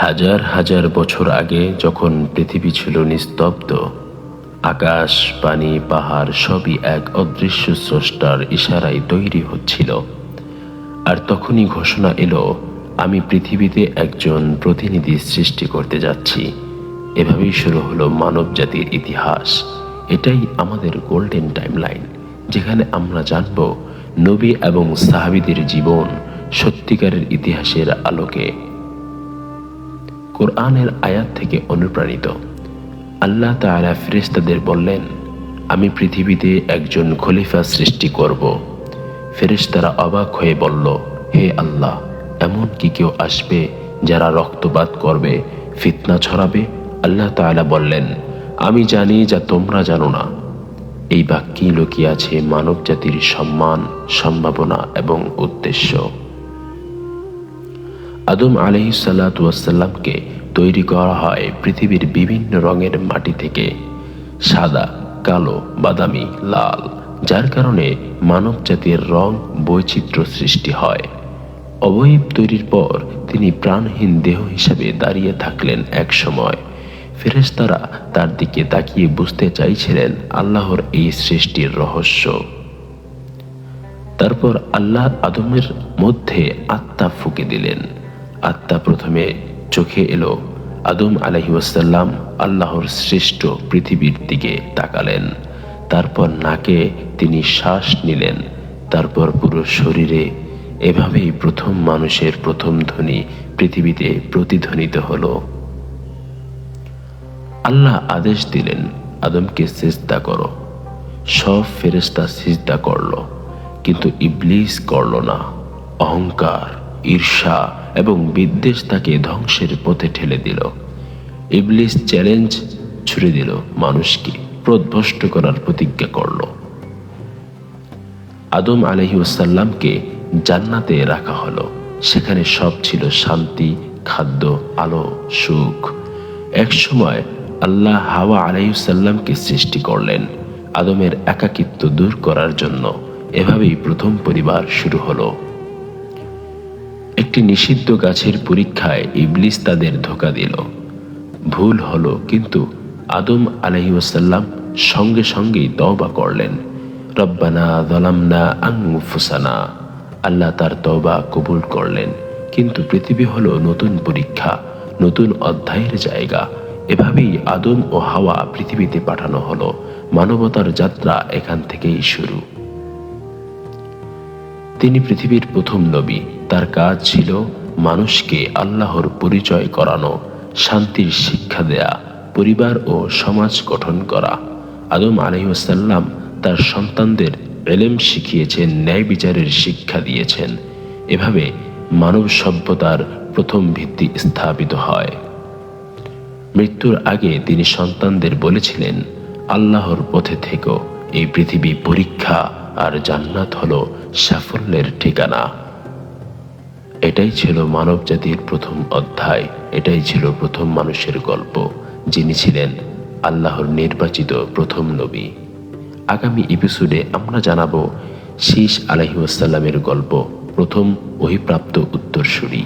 হাজার হাজার বছর আগে যখন পৃথিবী ছিল নিস্তব্ধ, আকাশ, পানি, পাহাড় সবই এক অদৃশ্য স্রষ্টার ইশারায় তৈরি হচ্ছিল। আর তখনই ঘোষণা এলো, আমি পৃথিবীতে একজন প্রতিনিধি সৃষ্টি করতে যাচ্ছি। এভাবেই শুরু হলো মানব জাতির ইতিহাস। এটাই আমাদের গোল্ডেন টাইমলাইন, যেখানে আমরা জানব নবী এবং সাহাবীদের জীবন সত্যিকারের ইতিহাসের আলোকে। কোরআনের আয়াত থেকে অনুপ্রাণিত। আল্লাহ তাআলা ফেরেশতাদের বললেন, আমি পৃথিবীতে একজন খলিফা সৃষ্টি করব। ফেরেশতারা অবাক হয়ে বলল, হে আল্লাহ, এমন কি কেউ আসবে যারা রক্তপাত করবে, ফিতনা ছড়াবে? আল্লাহ তাআলা বললেন, আমি জানি যা তোমরা জানো না। এই বাক্যে লুকিয়ে আছে মানব জাতির সম্মান, সম্ভাবনা এবং উদ্দেশ্য। আদম আলাইহিসসালাতু ওয়াসসালামকে তৈরি করা হয় পৃথিবীর বিভিন্ন রঙের মাটি থেকে, সাদা, কালো, বাদামি, লাল, যার কারণে মানব জাতির রং বৈচিত্র্য সৃষ্টি হয়। অবয়ব তৈরির পর তিনি প্রাণহীন দেহ হিসাবে দাঁড়িয়ে থাকলেন এক সময়। ফেরেশতারা তার দিকে তাকিয়ে বুঝতে চাইছিলেন আল্লাহর এই সৃষ্টির রহস্য। তারপর আল্লাহ আদমের মধ্যে আত্মা ফুঁকে দিলেন। আত্মা প্রথমে চোখে এলো। আদম আলাইহিসসালাম আল্লাহর সৃষ্ট পৃথিবীর দিকে তাকালেন। তারপর নাকে তিনি শ্বাস নিলেন, তারপর পুরো শরীরে। এভাবেই প্রথম মানুষের প্রথম ধ্বনি পৃথিবীতে প্রতিধ্বনিত হলো। আল্লাহ আদেশ দিলেন, আদমকে সিজদা করো। সব ফেরেশতা সিজদা করল, কিন্তু ইবলিস করল না। অহংকার, ঈর্ষা এবং বিদ্বেষ তাকে ধ্বংসের পথে ঠেলে দিল। ইবলিস চ্যালেঞ্জ ছুড়ে দিল, মানুষকে পথভ্রষ্ট করার প্রতিজ্ঞা করল। আদম আলাইহিসসালামকে জান্নাতে রাখা হলো। সেখানে সব ছিল শান্তি, খাদ্য, আলো, সুখ। এক সময় আল্লাহ হাওয়া আলাইহিসসালামকে সৃষ্টি করলেন আদমের একাকিত্ব দূর করার জন্য। এভাবেই প্রথম পরিবার শুরু হলো। একটি নিষিদ্ধ গাছের পরীক্ষায় ইবলিস তাদের ধোঁকা দিল। ভুল হলো, কিন্তু আদম আলাইহিসসালাম সঙ্গে সঙ্গেই তওবা করলেন। রব্বানা যালামনা আনফুসানা। আল্লাহ তার তওবা কবুল করলেন। কিন্তু পৃথিবী হলো নতুন পরীক্ষা, নতুন অধ্যায়ের জায়গা। এভাবেই আদম ও হাওয়া পৃথিবীতে পাঠানো হলো। মানবতার যাত্রা এখান থেকেই শুরু। তিনি পৃথিবীর প্রথম নবী। তার কাজ ছিল মানুষকে আল্লাহর পরিচয় করানো, শান্তির শিক্ষা দেয়া, পরিবার ও সমাজ গঠন করা। আদম আলাইহিসসালাম তার সন্তানদের ইলম শিখিয়েছেন, ন্যায় বিচারের শিক্ষা দিয়েছেন। এভাবে মানব সভ্যতার প্রথম ভিত্তি স্থাপিত হয়। মৃত্যুর আগে তিনি সন্তানদের বলেছিলেন, আল্লাহর পথে থেকো। এই পৃথিবী পরীক্ষা, আর জান্নাত হলো সাফল্যের ঠিকানা। এটাই ছিল মানব জাতির প্রথম অধ্যায়। এটাই ছিল প্রথম মানুষের গল্প, যিনি ছিলেন আল্লাহর নির্বাচিত প্রথম নবী। আগামী এপিসোডে আমরা জানাবো শীস আলাইহিসসালামের গল্প, প্রথম ওহীপ্রাপ্ত উত্তরসূরি।